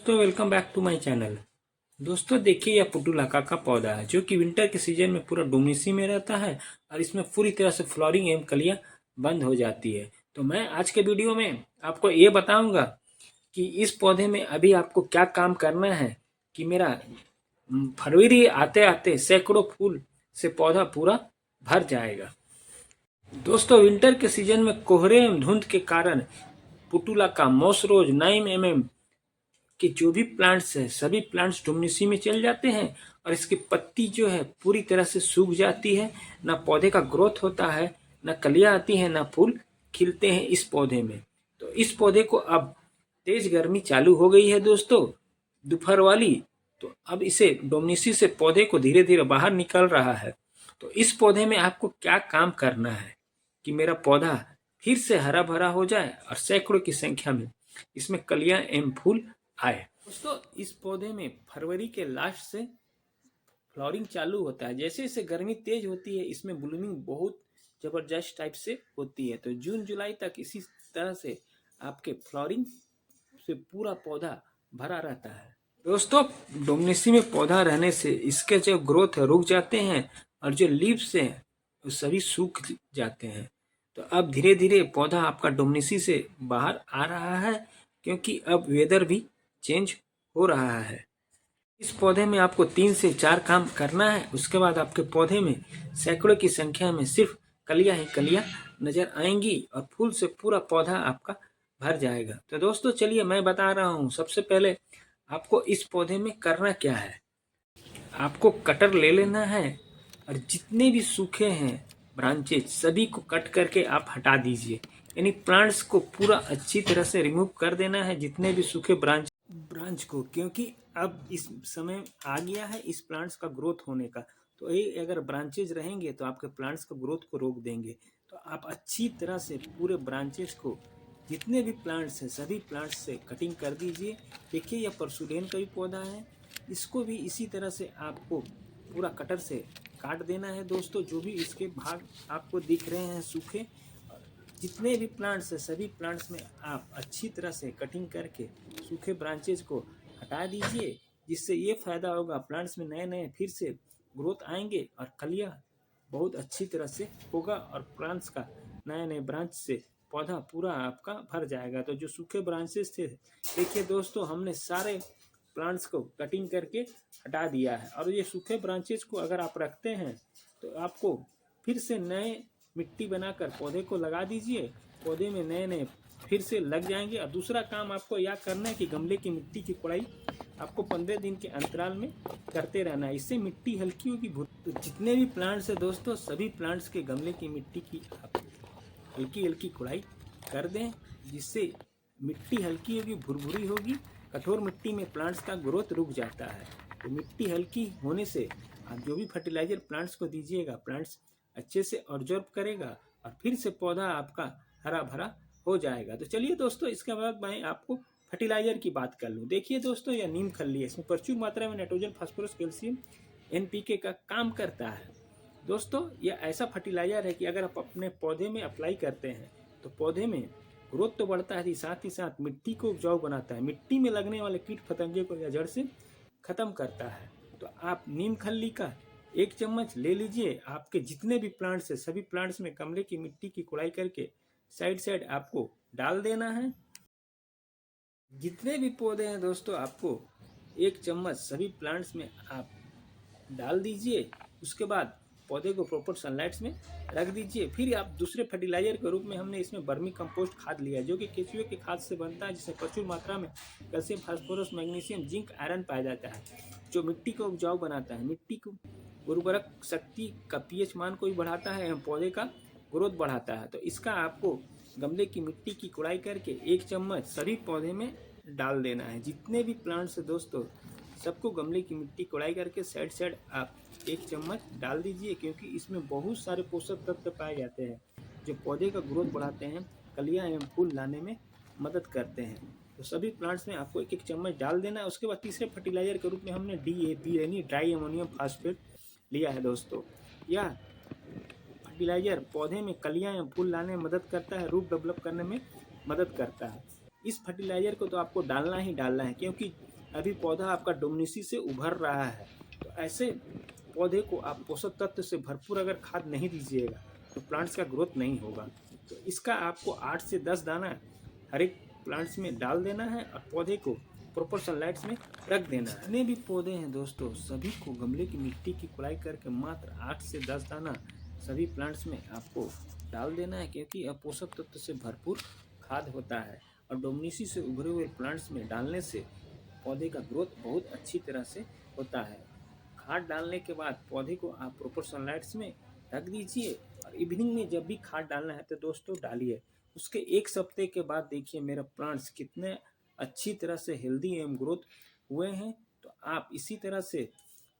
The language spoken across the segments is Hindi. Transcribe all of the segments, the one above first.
तो welcome back to my channel. दोस्तों देखिए, यह पुटुलाका का पौधा है जो कि विंटर के सीजन में पूरा डोमिनिसी में रहता है और इसमें पूरी तरह से फ्लॉरिंग एवं कलियां बंद हो जाती है। तो मैं आज के वीडियो में आपको ये बताऊंगा कि इस पौधे में अभी आपको क्या काम करना है कि मेरा फरवरी आते आते सैकड़ों फूल से पौधा पूरा भर जाएगा। दोस्तों विंटर के सीजन में कोहरे एवं धुंध के कारण पुटुलाका, मॉस रोज, नाइम एवं कि जो भी प्लांट्स है सभी प्लांट्स डोमिनिसी में चल जाते हैं और इसकी पत्ती जो है पूरी तरह से सूख जाती है। ना पौधे का ग्रोथ होता है, ना कलियां आती हैं, ना फूल खिलते हैं इस पौधे में। तो इस पौधे को अब तेज गर्मी चालू हो गई है दोस्तों, दोपहर वाली। तो अब इसे डोमिनिसी से पौधे को धीरे धीरे बाहर निकल रहा है। तो इस पौधे में आपको क्या काम करना है कि मेरा पौधा फिर से हरा भरा हो जाए और सैकड़ों की संख्या में इसमें कलियां एवं फूल आए। दोस्तों इस पौधे में फरवरी के लास्ट से फ्लावरिंग चालू होता है। जैसे जैसे गर्मी तेज होती है इसमें ब्लूमिंग बहुत जबरदस्त टाइप से होती है। तो जून जुलाई तक इसी तरह से आपके फ्लावरिंग से पूरा पौधा भरा रहता है। दोस्तों डोमिनिसी में पौधा रहने से इसके जो ग्रोथ है रुक जाते हैं और जो लीव्स हैं वो सभी सूख जाते हैं। तो अब धीरे धीरे पौधा आपका डोमिनिसी से बाहर आ रहा है क्योंकि अब वेदर भी चेंज हो रहा है। इस पौधे में आपको 3 से 4 काम करना है। उसके बाद आपके पौधे में सैकड़ों की संख्या में सिर्फ कलियां ही कलियां नजर आएंगी और फूल से पूरा पौधा आपका भर जाएगा। तो दोस्तों चलिए मैं बता रहा हूँ, सबसे पहले आपको इस पौधे में करना क्या है। आपको कटर ले लेना है और जितने भी सूखे हैं ब्रांचेज सभी को कट करके आप हटा दीजिए। यानी प्लांट्स को पूरा अच्छी तरह से रिमूव कर देना है, जितने भी सूखे ब्रांच को, क्योंकि अब इस समय आ गया है इस प्लांट्स का ग्रोथ होने का। तो ये अगर ब्रांचेज रहेंगे तो आपके प्लांट्स का ग्रोथ को रोक देंगे। तो आप अच्छी तरह से पूरे ब्रांचेज को, जितने भी प्लांट्स हैं सभी प्लांट्स से कटिंग कर दीजिए। देखिए यह परसुडेन का भी पौधा है, इसको भी इसी तरह से आपको पूरा कटर से काट देना है। दोस्तों जो भी इसके भाग आपको दिख रहे हैं सूखे, जितने भी प्लांट्स हैं सभी प्लांट्स में आप अच्छी तरह से कटिंग करके सूखे ब्रांचेज को हटा दीजिए, जिससे ये फायदा होगा प्लांट्स में नए नए फिर से ग्रोथ आएंगे और कलियां बहुत अच्छी तरह से होगा और प्लांट्स का नए नए ब्रांच से पौधा पूरा आपका भर जाएगा। तो जो सूखे ब्रांचेस थे, देखिए दोस्तों हमने सारे प्लांट्स को कटिंग करके हटा दिया है। और ये सूखे ब्रांचेस को अगर आप रखते हैं तो आपको फिर से नए मिट्टी बनाकर पौधे को लगा दीजिए, पौधे में नए नए फिर से लग जाएंगे। और दूसरा काम आपको यह करना है कि गमले की मिट्टी की कोड़ाई आपको 15 दिन के अंतराल में करते रहना है, इससे मिट्टी हल्की होगी। तो जितने भी प्लांट्स है दोस्तों सभी प्लांट्स के गमले की मिट्टी की आप हल्की हल्की खुदाई कर दें, जिससे मिट्टी हल्की होगी, भुरभुरी होगी। कठोर मिट्टी में प्लांट्स का ग्रोथ रुक जाता है। तो मिट्टी हल्की होने से आप जो भी फर्टिलाइजर प्लांट्स को दीजिएगा प्लांट्स अच्छे से ऑब्जर्व करेगा और फिर से पौधा आपका हरा भरा हो जाएगा। तो चलिए दोस्तों इसके बाद मैं आपको फर्टिलाइजर की बात कर लूँ। देखिए दोस्तों यह नीम खल्ली है, इसमें प्रचुर मात्रा में नाइट्रोजन, फास्फोरस, कैल्शियम, NPK का काम करता है। दोस्तों यह ऐसा फर्टिलाइजर है कि अगर आप अपने पौधे में अप्लाई करते हैं तो पौधे में ग्रोथ तो बढ़ता है, साथ ही साथ मिट्टी को उपजाऊ बनाता है, मिट्टी में लगने वाले कीट पतंगे को या जड़ से खत्म करता है। तो आप नीम खल्ली का 1 चम्मच ले लीजिए। आपके जितने भी प्लांट्स है सभी प्लांट्स में गमले की मिट्टी की कुड़ाई करके साइड साइड आपको डाल देना है। जितने भी पौधे हैं दोस्तों आपको 1 चम्मच सभी प्लांट्स में आप डाल दीजिए। उसके बाद पौधे को प्रॉपर सनलाइट्स में रख दीजिए। फिर आप दूसरे फर्टिलाइजर के रूप में हमने इसमें वर्मी कंपोस्ट खाद लिया है, जो कि केचुए के खाद से बनता है, जिसमें प्रचुर मात्रा में calcium, phosphorus, magnesium, zinc, iron पाया जाता है, जो मिट्टी को उपजाऊ बनाता है, मिट्टी को उर्वरक शक्ति का pH मान को भी बढ़ाता है एवं पौधे का ग्रोथ बढ़ाता है। तो इसका आपको गमले की मिट्टी की कुड़ाई करके 1 चम्मच सभी पौधे में डाल देना है। जितने भी प्लांट्स है दोस्तों सबको गमले की मिट्टी कोड़ाई करके साइड साइड आप 1 चम्मच डाल दीजिए, क्योंकि इसमें बहुत सारे पोषक तत्व पाए जाते हैं जो पौधे का ग्रोथ बढ़ाते हैं, कलियां एवं फूल लाने में मदद करते हैं। तो सभी प्लांट्स में आपको 1-1 चम्मच डाल देना है। उसके बाद तीसरे फर्टिलाइजर के रूप में हमने DAP यानी डाई अमोनियम फास्फेट लिया है। दोस्तों यह फर्टिलाइजर पौधे में कलियां एवं फूल लाने में मदद करता है, रूट डेवलप करने में मदद करता है। इस फर्टिलाइजर को तो आपको डालना ही डालना है, क्योंकि अभी पौधा आपका डोमिनेसी से उभर रहा है। तो ऐसे पौधे को आप पोषक तत्व से भरपूर अगर खाद नहीं दीजिएगा तो प्लांट्स का ग्रोथ नहीं होगा। तो इसका आपको 8 से 10 दाना हर एक प्लांट्स में डाल देना है और पौधे को प्रॉपर सनलाइट्स में रख देना है। जितने भी पौधे हैं दोस्तों, सभी को गमले की मिट्टी की खुदाई करके मात्र 8 से 10 दाना सभी प्लांट्स में आपको डाल देना है, क्योंकि यह पोषक तत्व से भरपूर खाद होता है और डोमिनेसी से उभरे हुए प्लांट्स में डालने से पौधे का ग्रोथ बहुत अच्छी तरह से होता है। खाद डालने के बाद पौधे को आप प्रॉपर सनलाइट्स में रख दीजिए और इवनिंग में जब भी खाद डालना है तो दोस्तों डालिए। उसके 1 हफ्ते के बाद देखिए मेरा प्लांट्स कितने अच्छी तरह से हेल्दी एवं ग्रोथ हुए हैं। तो आप इसी तरह से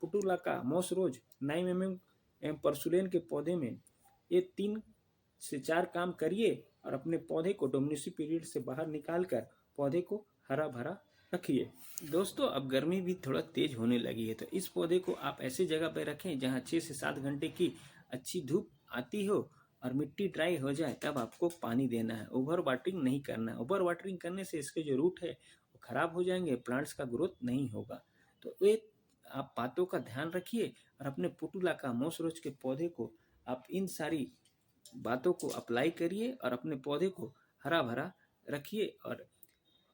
पुटुलाका, मॉस रोज, 9 एवं परसुलेन के पौधे में ये 3 से 4 काम करिए और अपने पौधे को डोमिनेसी पीरियड से बाहर निकाल कर पौधे को हरा भरा रखिए। दोस्तों अब गर्मी भी थोड़ा तेज होने लगी है, तो इस पौधे को आप ऐसी जगह पर रखें जहां 6 से 7 घंटे की अच्छी धूप आती हो और मिट्टी ड्राई हो जाए, तब आपको पानी देना है। ओवर वाटरिंग नहीं करना है। ओवर वाटरिंग करने से इसके जो रूट है वो खराब हो जाएंगे, प्लांट्स का ग्रोथ नहीं होगा। तो ये आप बातों का ध्यान रखिए और अपने पुटुलाका, मॉस रोज के पौधे को आप इन सारी बातों को अप्लाई करिए और अपने पौधे को हरा भरा रखिए।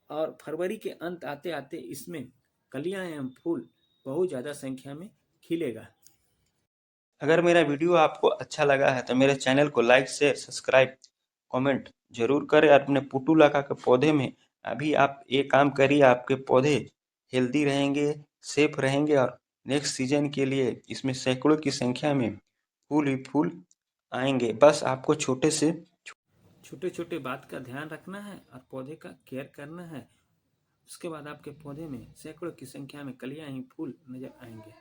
और फरवरी के अंत आते आते इसमें कलियां एवं फूल बहुत ज़्यादा संख्या में खिलेगा। अगर मेरा वीडियो आपको अच्छा लगा है तो मेरे चैनल को लाइक, शेयर, सब्सक्राइब, कमेंट जरूर करें। और अपने पुटुलाका के पौधे में अभी आप ये काम करिए, आपके पौधे हेल्दी रहेंगे, सेफ रहेंगे और नेक्स्ट सीजन के लिए इसमें सैकड़ों की संख्या में फूल ही फूल आएंगे। बस आपको छोटे छोटे बात का ध्यान रखना है और पौधे का केयर करना है। उसके बाद आपके पौधे में सैकड़ों की संख्या में कलियां ही फूल नजर आएंगे।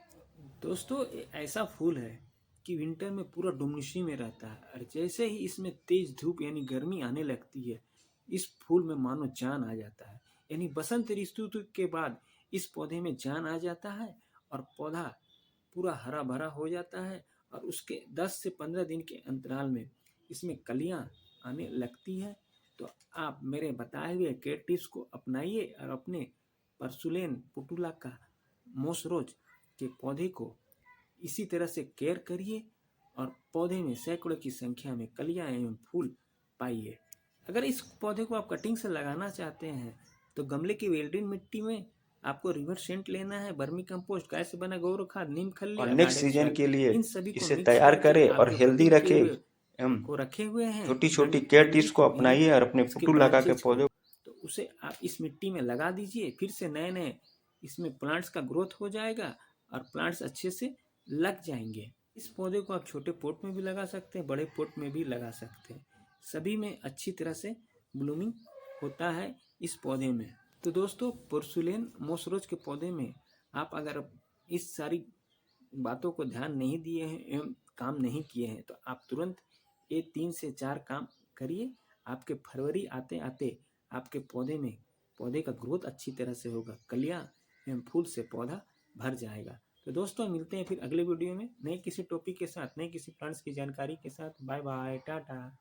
दोस्तों ऐसा फूल है कि विंटर में पूरा डोमिनेसी में रहता है और जैसे ही इसमें तेज धूप यानी गर्मी आने लगती है, इस फूल में मानो जान आ जाता है। यानी बसंत ऋतु के बाद इस पौधे में जान आ जाता है और पौधा पूरा हरा भरा हो जाता है और उसके 10 से 15 दिन के अंतराल में इसमें कलियां आने लगती है। तो आप मेरे बताए हुए केयर टिप्स को अपनाइए और अपने परसुलेन, पुटुलाका, मॉस रोज के पौधे को इसी तरह से केयर करिए और पौधे में सैकड़ों की संख्या में कलियां एवं फूल पाइए। अगर इस पौधे को आप कटिंग से लगाना चाहते हैं तो गमले की वेल्डिंग मिट्टी में आपको रिवर सेंट लेना है, वर्मी कंपोस्ट, गाय से बना गोबर खाद, नीम खली और या नेक्स्ट गार्डन सीजन सॉइल, के लिए इन सभी को इसे मिक्स तैयार करके करें आप और जो हेल्दी कटिंग किए रखें। हुए को रखे हुए हैं छोटी छोटी केयर टिप्स डंडी को को यानी अपनाइए और अपने इसके पुटुलाका के ब्रांचेज को, पौधे तो उसे आप इस मिट्टी में लगा दीजिए। फिर से नए नए इसमें प्लांट्स का ग्रोथ हो जाएगा और प्लांट्स अच्छे से लग जाएंगे। इस पौधे को आप छोटे पॉट में भी लगा सकते हैं, बड़े पॉट में भी लगा सकते हैं। सभी में अच्छी तरह से ब्लूमिंग होता है इस पौधे में। तो दोस्तों पोर्सुलेन, मॉस रोज के पौधे में आप अगर इस सारी बातों को ध्यान नहीं दिए हैं एवं काम नहीं किए हैं तो आप तुरंत ये 3 से 4 काम करिए। आपके फरवरी आते आते आपके पौधे का ग्रोथ अच्छी तरह से होगा, कलियां एवं फूल से पौधा भर जाएगा। तो दोस्तों मिलते हैं फिर अगले वीडियो में नए किसी टॉपिक के साथ, नए किसी प्लांट्स की जानकारी के साथ। Bye bye, Tata.